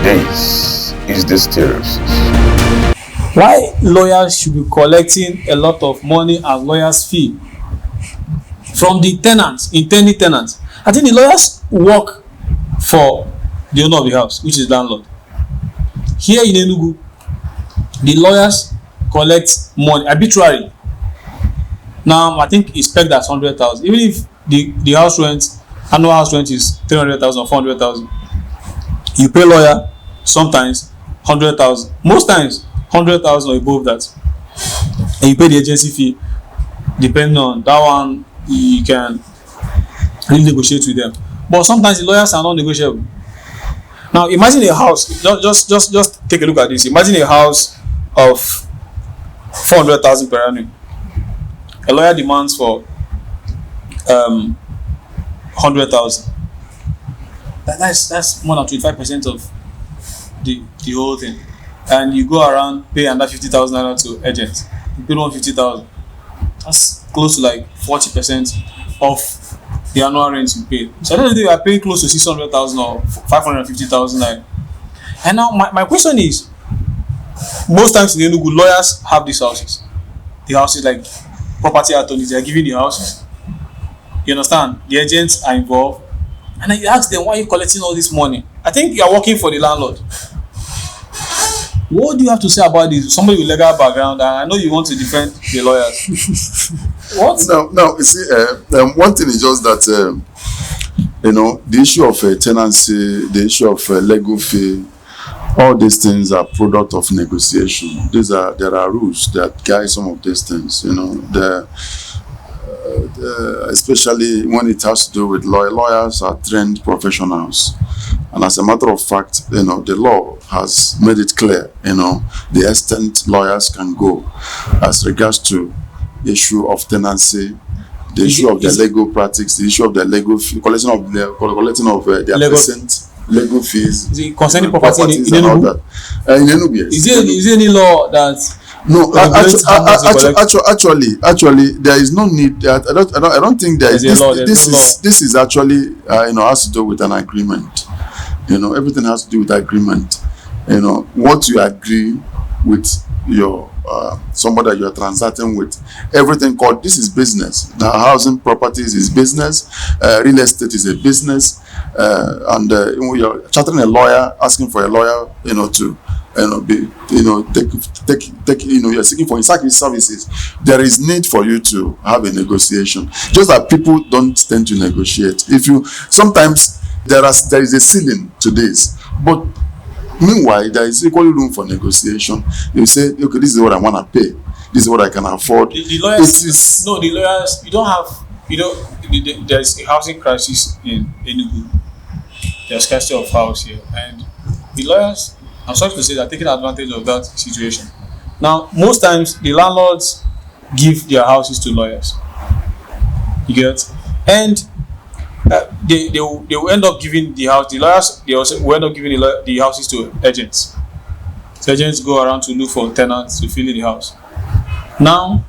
This is the Stereosis. Why lawyers should be collecting a lot of money as lawyers' fee from the tenants, intending tenants? I think the lawyers work for the owner of the house, which is landlord. Here in Enugu, the lawyers collect money arbitrarily. Now, I think it's pegged at 100,000. Even if the house rent, annual house rent is 300,000 or 400,000, you pay lawyer sometimes 100,000. Most times 100,000 or above that, and you pay the agency fee. Depending on that one, you can really negotiate with them. But sometimes the lawyers are not negotiable. Now, imagine a house. Just take a look at this. Imagine a house of 400,000 per annum. A lawyer demands for 100,000. That's more than 25% of the whole thing. And you go around pay under 50,000 naira to agents. You pay 150,000. That's close to like 40% of the annual rent you pay. So I don't think you are paying close to 600,000 or 550,000 naira. And now my question is, most times in Enugu, lawyers have these houses. The houses like property attorneys, they are giving the houses. You understand? The agents are involved. And then you ask them, why are you collecting all this money? I think you are working for the landlord. What do you have to say about this? Somebody with legal background, and I know you want to defend the lawyers. What? No. You see, one thing is just that the issue of tenancy, the issue of legal fee, all these things are product of negotiation. There are rules that guide some of these things. Especially when it has to do with lawyers are trained professionals. And as a matter of fact, the law has made it clear, the extent lawyers can go as regards to the issue of tenancy, the issue of the legal practice, the issue of the legal fee, collecting of their present legal fees. Is it concerning property in Enugu? In Enugu, yes. Is there any law that? No, actually, there is no need. I don't think there is. This is actually, has to do with an agreement. Everything has to do with agreement. What you agree with your somebody that you are transacting with. Everything this is business. The housing properties is business. Real estate is a business. And when you're chartering a lawyer, asking for a lawyer, to you're seeking for his services, there is need for you to have a negotiation. Just that people don't tend to negotiate. Sometimes there is a ceiling to this, but meanwhile there is equally room for negotiation. You say, okay, this is what I want to pay, this is what I can afford. The lawyers, the lawyers, you don't have, there's a housing crisis in Enugu. There's scarcity of house here, and the lawyers, I'm sorry to say, they're taking advantage of that situation. Now, most times the landlords give their houses to lawyers. You get, and they will end up giving the house. The lawyers, they also will end up giving the houses to agents. So agents go around to look for tenants to fill in the house. Now,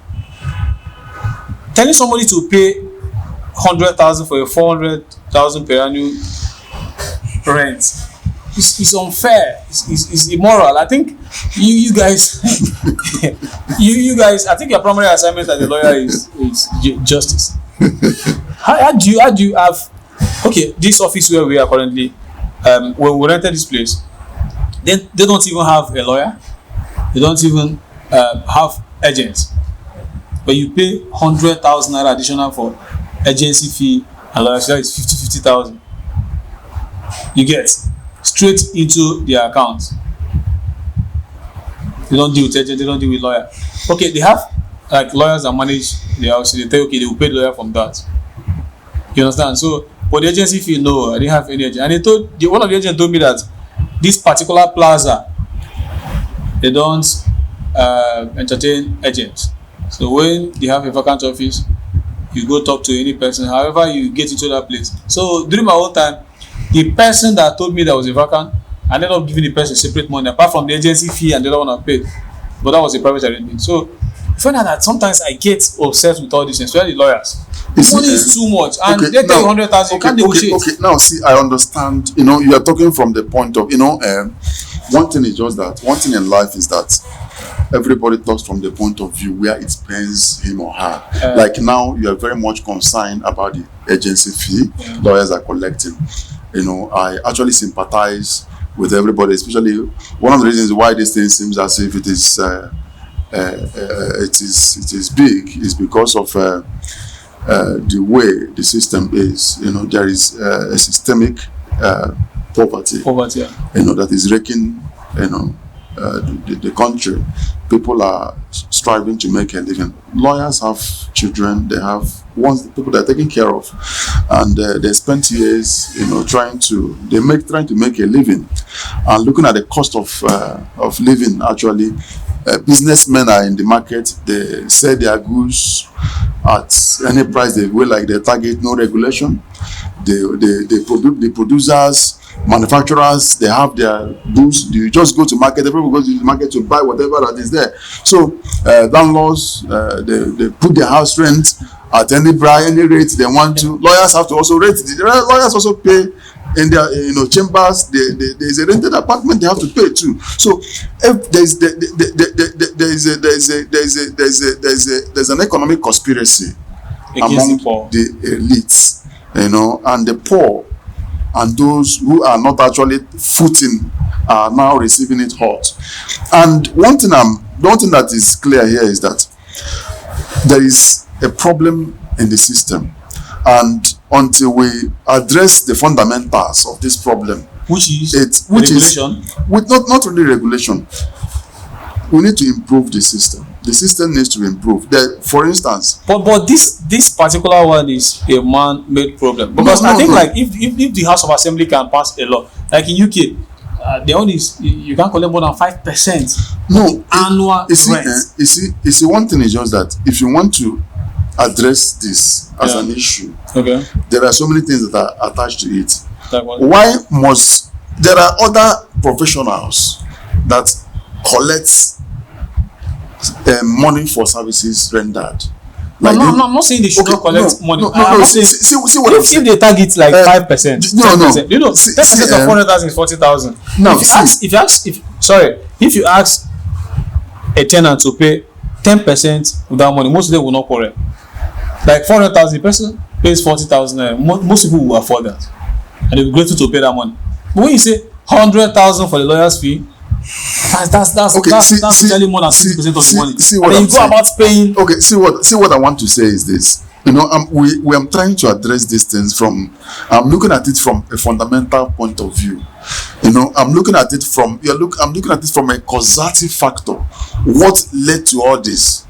telling somebody to pay 100,000 for a 400,000 per annum rent is unfair. It's immoral. I think you guys, you guys. I think your primary assignment as a lawyer is justice. How do you have? Okay, this office where we are currently, when we rented this place, they don't even have a lawyer. They don't even have agents. But you pay 100,000 naira additional for agency fee, and lawyer fee is 50,000. You get straight into their account. They don't deal with agent, they don't deal with lawyer. Okay, they have like lawyers that manage the house. They tell, okay, they will pay the lawyer from that. You understand? So, but the agency fee, no, I didn't have any agent. And one of the agents told me that this particular plaza, they don't entertain agents. So when they have a vacant office, you go talk to any person. However, you get into that place. So during my whole time, the person that told me that was a vacant, I ended up giving the person separate money apart from the agency fee and the other one I paid. But that was a private arrangement. So you find out that sometimes I get upset with all these things, especially the lawyers. Money is too much, and they tell you 100,000. You can't negotiate. Okay, now see, I understand. You are talking from the point of, one thing is just that. One thing in life is that everybody talks from the point of view where it pains him or her. Like now, you are very much concerned about the agency fee lawyers are collecting. I actually sympathize with everybody, especially one of the reasons why this thing seems as if it is big is because of the way the system is. There is a systemic poverty. That is wrecking the country. People are striving to make a living. Lawyers have children. They have people they're taking care of, and they spend years trying to make a living. And looking at the cost of living, actually, businessmen are in the market. They sell their goods at any price they will, like they target no regulation. The producers, manufacturers, they have their booths. You just go to market. Everybody goes to the market to buy whatever that is there. So landlords, they put their house rent at any rate they want to. Lawyers have to also rate. Lawyers also pay in their chambers. There's a rented apartment they have to pay too. So if there's an economic conspiracy among the elites, and the poor. And those who are not actually footing are now receiving it hot. And one thing that is clear here is that there is a problem in the system, and until we address the fundamentals of this problem, not really regulation, we need to improve the system. The system needs to improve. For instance, but this particular one is a man-made problem, because like if the House of Assembly can pass a law, like in UK, the only is you can't collect more than 5%. Annual rent. You see, one thing is just that if you want to address this as an issue, there are so many things that are attached to it. Why must there are other professionals that collect money for services rendered? Like I'm not saying they should not collect money. I'm not saying see what if they target like 5%, 10%, 10% of 400,000 is 40,000. No, if you ask a tenant to pay 10% of that money, most of them will not quarrel. Like 400,000, the person pays 40,000. Most people will afford that, and they will be grateful to pay that money. But when you say 100,000 for the lawyer's fee, that's actually more than 60% of the money. And then you go about paying. Okay, see what I want to say is this. We are trying to address these things I'm looking at it from a fundamental point of view. I'm looking at it from a causative factor. What led to all this?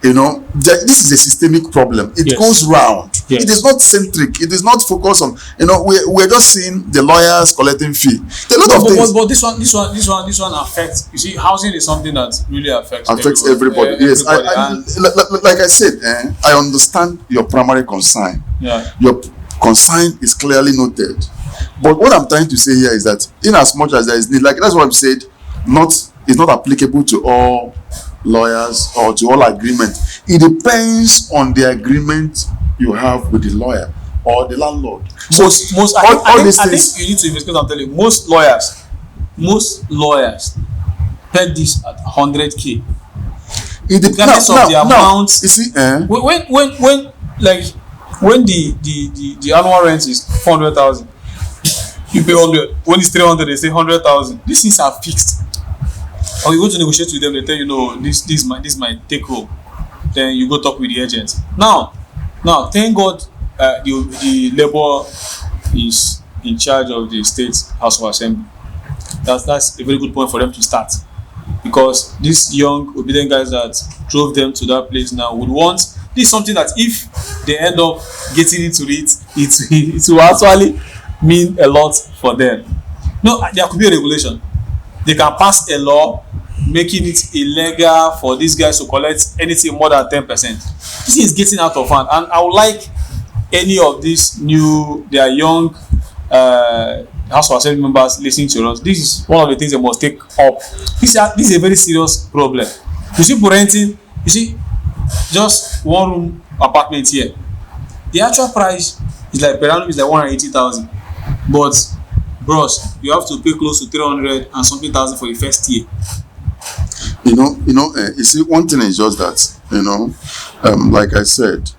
This is a systemic problem. It goes round. Yes. It is not centric. It is not focused on. We're just seeing the lawyers collecting fee. There are a lot of things. But this one affects. You see, housing is something that really affects everybody. Yes, like I said, I understand your primary concern. Yeah. Your concern is clearly noted. But what I'm trying to say here is that, in as much as there is need, like that's what I've said, it's not applicable to all lawyers or to all agreement. It depends on the agreement you have with the lawyer or the landlord. I think you need to investigate. I'm telling you, most lawyers pay this at 100K. It depends on the amount. You see, when the annual rent is 400,000, you pay 100. When it's 300, they say 100,000. These things are fixed. Or you go to negotiate with them, they tell you, no, this might take home. Then you go talk with the agent. Now, thank God, the labor is in charge of the state House of Assembly. That's a very good point for them to start, because these young obedient guys that drove them to that place now would want this is something that if they end up getting into it will actually mean a lot for them. No, there could be a regulation. They can pass a law making it illegal for these guys to collect anything more than 10%. This is getting out of hand, and I would like any of these they are young House of Assembly members listening to us. This is one of the things they must take up. This is a very serious problem. You see, for renting, you see, just one room apartment here. the actual price is like per annum is like 180,000, but bros, you have to pay close to 300 and something thousand for the first year. You see, one thing is just that, like I said,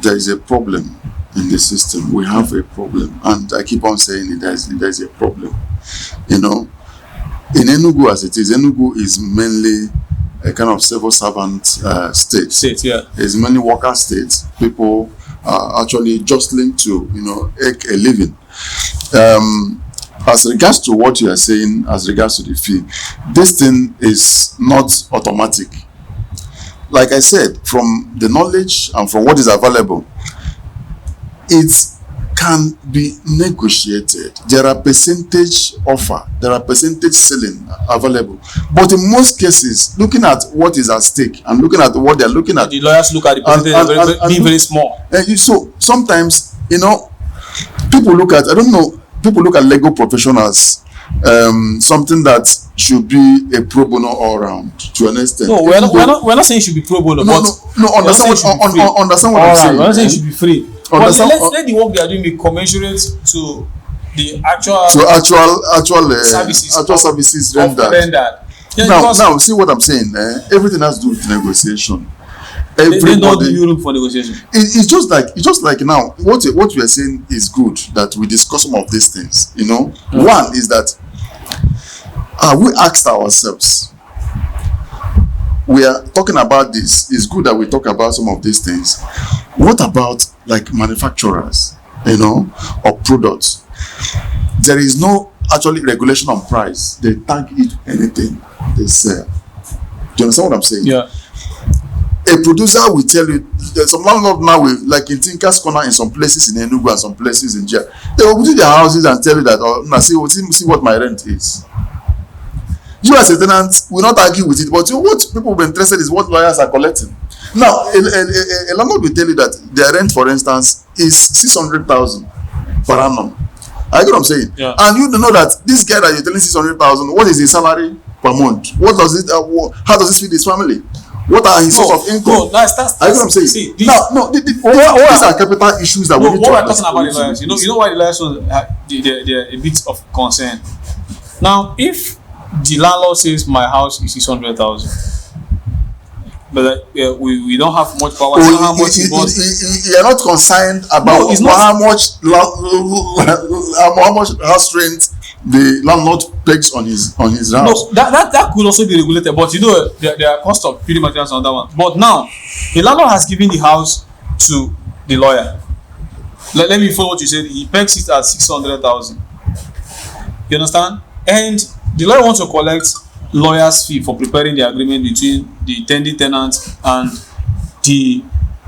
there is a problem in the system. We have a problem, and I keep on saying it. There's a problem. In Enugu as it is, Enugu is mainly a kind of civil servant state. Yeah. It's mainly worker state. People are actually jostling to, make a living. As regards to what you are saying, as regards to the fee, this thing is not automatic. Like I said, from the knowledge and from what is available, it can be negotiated. There are percentage offer, there are percentage selling available. But in most cases, looking at what is at stake and looking at what they're looking at, the lawyers look at the percentage very small. So sometimes, people look at, people look at legal professionals something that should be a pro bono all round to an extent. No, we're not saying it should be pro bono. Understand what I'm saying. We're not saying it should be free. But let the work they are doing be commensurate to the actual services rendered. Yeah, now see what I'm saying. Everything has to do with negotiation. They don't give you room for negotiation. It's just like now what we are saying is good that we discuss some of these things. One is that we asked ourselves, we are talking about this. It's good that we talk about some of these things. What about like manufacturers, or products? There is no actually regulation on price. They tag it anything they sell. Do you understand what I'm saying? Yeah. A producer will tell you, some landlord now will, like in Tinker's Corner in some places in Enugu and some places in Jia, they will visit their houses and tell you that, see what my rent is. You as a tenant will not argue with it, but what people will be interested is what lawyers are collecting. Now, a landlord will tell you that their rent, for instance, is 600,000 per annum. I get what I'm saying? Yeah. And you know that this guy that you're telling 600,000, what is his salary per month? How does this feed his family? What are his source of income? No, that's I get what I'm saying. See, these are capital issues that we need to address. What we're talking about the lawyers, you know why the lawyers they're a bit of concern. Now, if the landlord says my house is 600,000, but we don't have much power. You're not concerned about how much house rent the landlord pays on his house. No, that could also be regulated, but there are cost of building materials on that one. But now the landlord has given the house to the lawyer. Let me follow what you said. He pegs it at 600,000. You understand? And the lawyer wants to collect lawyer's fee for preparing the agreement between the intending tenant and the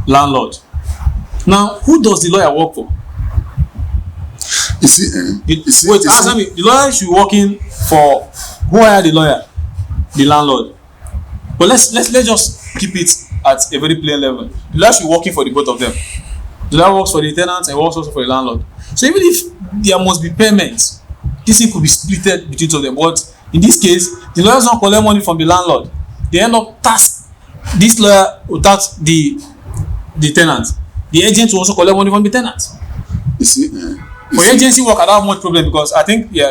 landlord. Now, who does the lawyer work for? Answer me. The lawyer should be working for who hired the lawyer? The landlord. But let's just keep it at a very plain level. The lawyer should be working for the both of them. The lawyer works for the tenant and works also for the landlord. So even if there must be payments, this thing could be splitted between two of them. But in this case, the lawyers don't collect money from the landlord. They end up this lawyer will tax the tenant. The agent will also collect money from the tenant. For agency work, I don't have much problem because I think the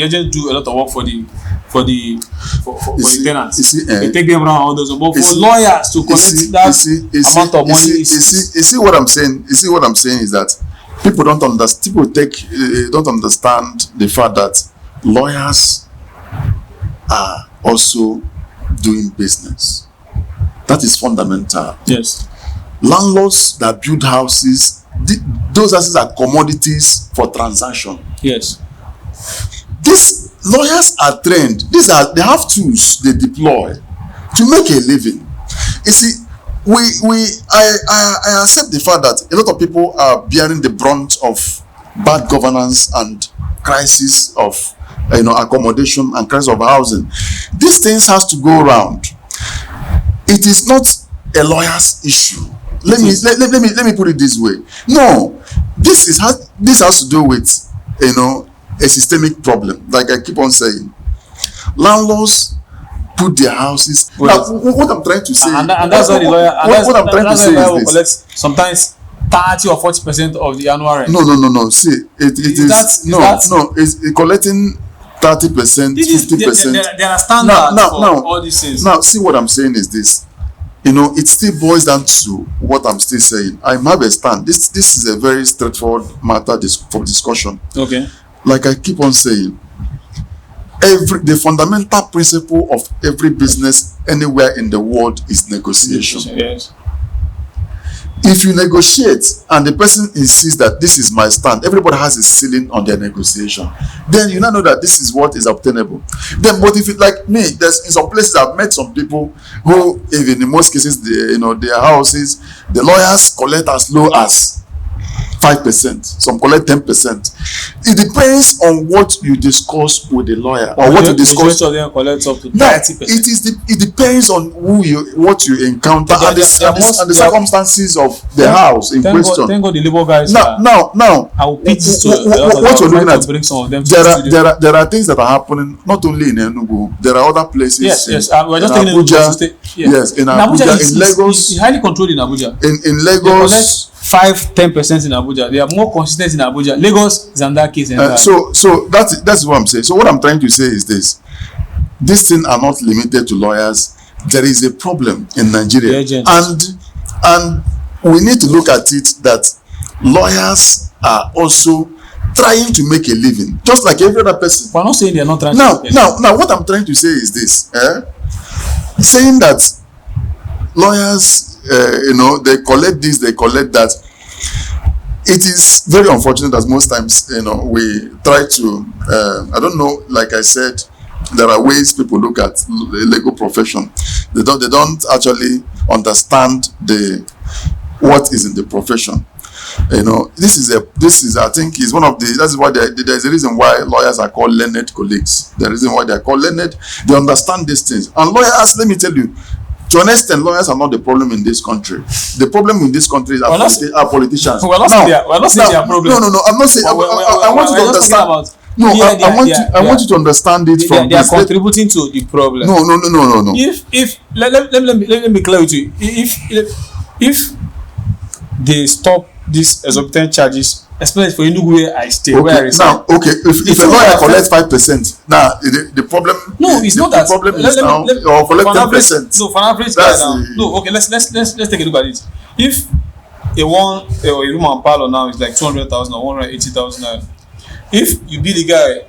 agent do a lot of work for the tenants. They take them around all those. But for lawyers to collect that amount of money, you see what I'm saying. You see what I'm saying is that people don't understand. Don't understand the fact that lawyers are also doing business. That is fundamental. Yes. Landlords that build houses. Those houses are commodities for transaction. Yes. These lawyers are trained. They have tools they deploy to make a living. You see, I accept the fact that a lot of people are bearing the brunt of bad governance and crisis of accommodation and crisis of housing. These things has to go around. It is not a lawyer's issue. Let me put it this way. No, this has to do with a systemic problem. Like I keep on saying, landlords put their houses. Well, Now, what I'm trying to say, and that's why the lawyer. And what I'm trying to say is this. Collect sometimes 30 or 40% of the annual rent. No. See, it's collecting 30%, 50%. There are standards for all these things. Now, see what I'm saying is this. It still boils down to what I'm still saying. I have a stand. This is a very straightforward matter for discussion. Okay. Like I keep on saying, the fundamental principle of every business anywhere in the world is negotiation. Yes. If you negotiate and the person insists that this is my stand, everybody has a ceiling on their negotiation. Then you now know that this is what is obtainable. Then, but if it like me, there's in some places I've met some people who, even in most cases, their houses, the lawyers collect as low as 5%. Some collect 10%. It depends on what you discuss with the lawyer or what you discuss. Of them collects up to 30%. Now, it depends on what you encounter and the circumstances of the house in question. Thank God the labor guys. Now, I will pitch to what you're looking at. Bring some of them there are things that are happening not only in Enugu. There are other places. Yes. We're just taking Abuja. State. Yes, in Abuja, in Lagos. It's highly controlled in Abuja. In Lagos. 5-10% in Abuja. They are more consistent in Abuja. Lagos is in that case. So that's what I'm saying. So what I'm trying to say is this: these things are not limited to lawyers. There is a problem in Nigeria, and we need to look at it that lawyers are also trying to make a living, just like every other person. We're not saying they are not trying. Now, what I'm trying to say is this: saying that lawyers. They collect this, they collect that. It is very unfortunate that most times, we try to, I don't know, like I said, there are ways people look at the legal profession. They don't actually understand what is in the profession. This is I think is one of the, that's why there's a reason why lawyers are called learned colleagues. The reason why they are called learned, they understand these things. And lawyers, let me tell you, to an extent, lawyers are not the problem in this country. The problem in this country is our politicians. We're not saying they are problem. No. I'm not saying. I want you to understand. I want you to understand it from. They are contributing to the problem. No. If let me clear with you. If they stop these exorbitant charges, especially for Enugu where I stay, where I reside. Now, okay, if a lawyer collects 5%, now the problem. No, it's not that. The problem is now or collect 10%. No, for an average guy now. No, okay, let's take a look at it. If a room and parlor now is like 200,000 or 180,000, if you be the guy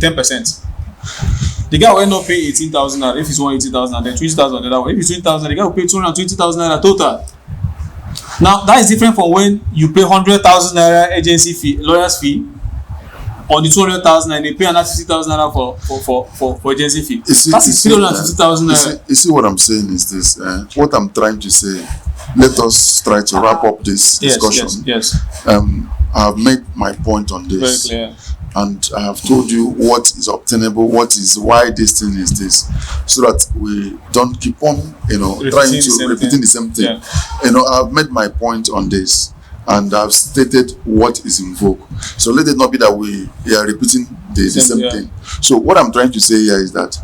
10%, the guy will end up pay 18,000 if it's 180,000 and then 20,000 the other one. If it's 20,000, the guy will pay 220,000 total. Now that is different from when you pay 100,000 naira agency fee, lawyer's fee, on the 200,000 and they pay another 50,000 naira for agency fee. That is 350,000 naira. You see what I'm saying is this. What I'm trying to say. Let us try to wrap up this discussion. Yes. I have made my point on this. Very clear. And I have told you what is obtainable, why this thing is this, so that we don't keep on, repeating the same thing. Yeah. I've made my point on this, and I've stated what is in vogue. So let it not be that we are repeating the same thing. So what I'm trying to say here is that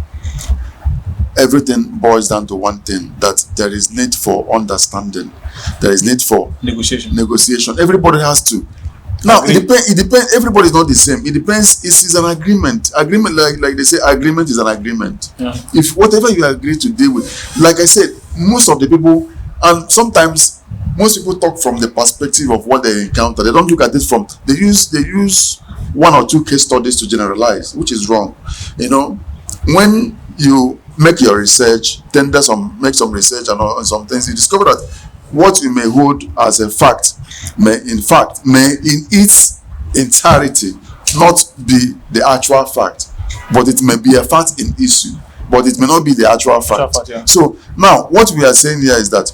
everything boils down to one thing: that there is need for understanding, there is need for negotiation. Everybody has to. Now it depends. Everybody is not the same. It depends. It's an agreement. Agreement, like they say, agreement is an agreement. Yeah. If whatever you agree to deal with, like I said, most of the people, and sometimes most people talk from the perspective of what they encounter. They don't look at it from. They use one or two case studies to generalize, which is wrong. When you make your research, make some research and some things, you discover that what you may hold as a fact may in its entirety not be the actual fact, but it may be a fact in issue, but it may not be the actual fact. So now what we are saying here is that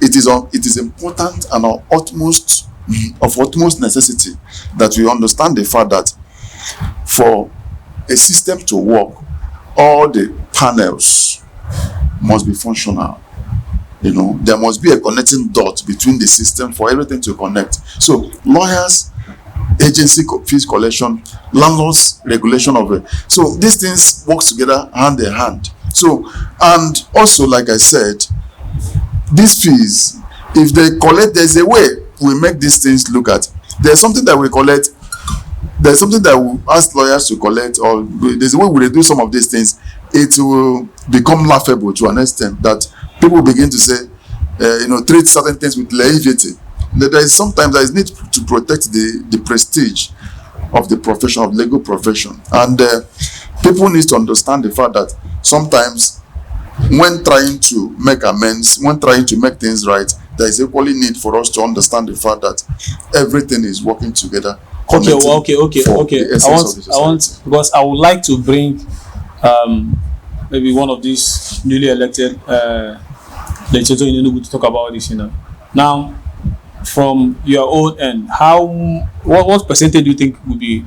it is important and of utmost necessity that we understand the fact that for a system to work, all the panels must be functional. There must be a connecting dot between the system for everything to connect. So lawyers agency fees collection, landlord's regulation of it. So these things work together hand in hand. So, and also, like I said, these fees, if they collect, there's a way we make these things look at. There's something that we collect, there's something that we ask lawyers to collect, or there's a way we reduce some of these things. It will become laughable to an extent that people begin to say, treat certain things with levity. There is sometimes there is need to protect the prestige of the profession, of legal profession, and people need to understand the fact that sometimes when trying to make amends, when trying to make things right, there is equally need for us to understand the fact that everything is working together. Okay. I want because I would like to bring maybe one of these newly elected legislators in Enugu to talk about this. Now, from your own end, what percentage do you think would be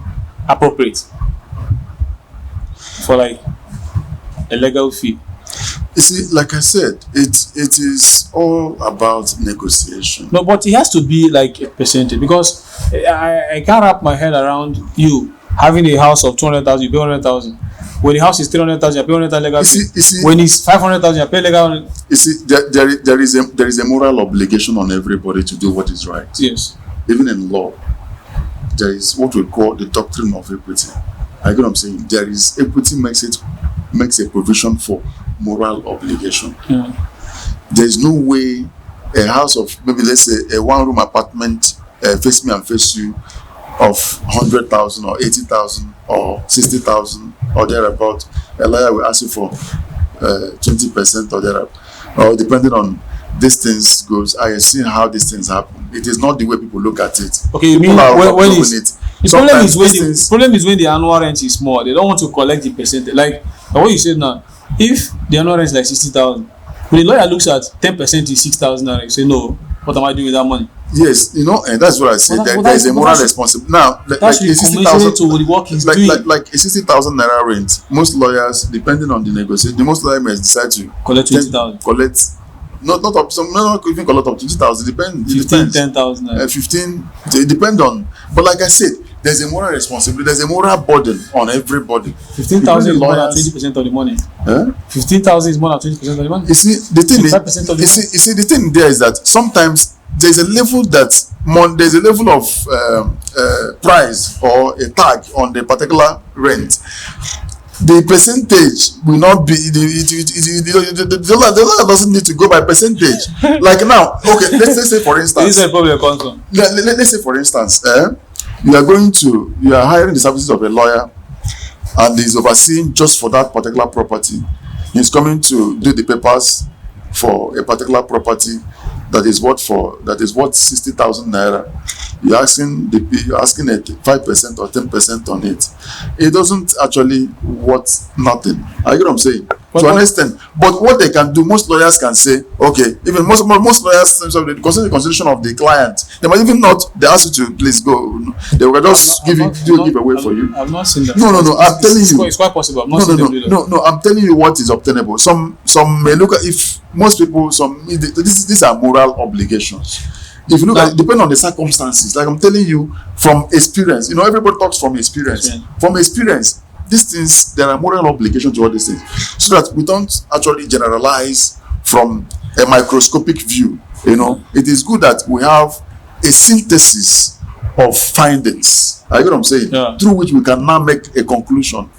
appropriate for like a legal fee? You see, like I said, it is all about negotiation. No, but it has to be like a percentage, because I can't wrap my head around you having a house of 200,000, you pay 100,000. When the house is 300,000, you pay 100,000 legal fee. When it's 500,000, you pay legal. You see, there is a moral obligation on everybody to do what is right. Yes. Even in law, there is what we call the doctrine of equity. I get what I'm saying. There is equity makes a provision for moral obligation. Yeah. There is no way a house of maybe, let's say, a one-room apartment, face me and face you, of 100,000 or 80,000 or 60,000 or thereabout, a lawyer will ask you for 20% or thereabout, or depending on these things goes. I have seen how these things happen. It is not the way people look at it. Okay, you mean when it's the problem is when the annual rent is small, they don't want to collect the percentage. Like what you said now, if the annual rent is like 60,000, when the lawyer looks at 10% is 6,000 naira, you say no, what am I doing with that money? Yes, and that's what I said. There is a moral responsibility. Now, like a 60,000 to the work he's doing. Like a 60,000 naira rent. Most lawyers, depending on the negotiation, the most lawyers may decide to collect 20,000. Not up. Some not even collect up to 20,000. Depends. 10,000. 15. It depends on. But like I said, there's a moral responsibility. There's a moral burden on everybody. 15,000 is more than 20% of the money. 15,000 is more than 20% of the money. You see, the thing is, you see, the thing there is that sometimes there's a level of price or a tag on the particular rent. The percentage will not be the law doesn't need to go by percentage. Like now, okay, let's say for instance, this is probably a concern. Let's say for instance, you are hiring the services of a lawyer, and he's overseeing just for that particular property. He's coming to do the papers for a particular property that is worth 60,000 naira. You're asking a 5% or 10% on it. It doesn't actually worth nothing. I get what I'm saying? To an extent. But what they can do, most lawyers can say, okay, even most lawyers, consider the consideration of the client. They might even not, they ask you to please go. They will just give away for you. I've not seen that. No. I'm telling you. It's quite possible. I've not seen them do that. No. I'm telling you what is obtainable. Some may look at, if most people, these are moral obligations. If you look at it, depending on the circumstances, like I'm telling you from experience, everybody talks from experience. Yeah. From experience, these things, there are moral obligations to all these things, so that we don't actually generalize from a microscopic view. It is good that we have a synthesis of findings. I get what I'm saying? Yeah. Through which we can now make a conclusion.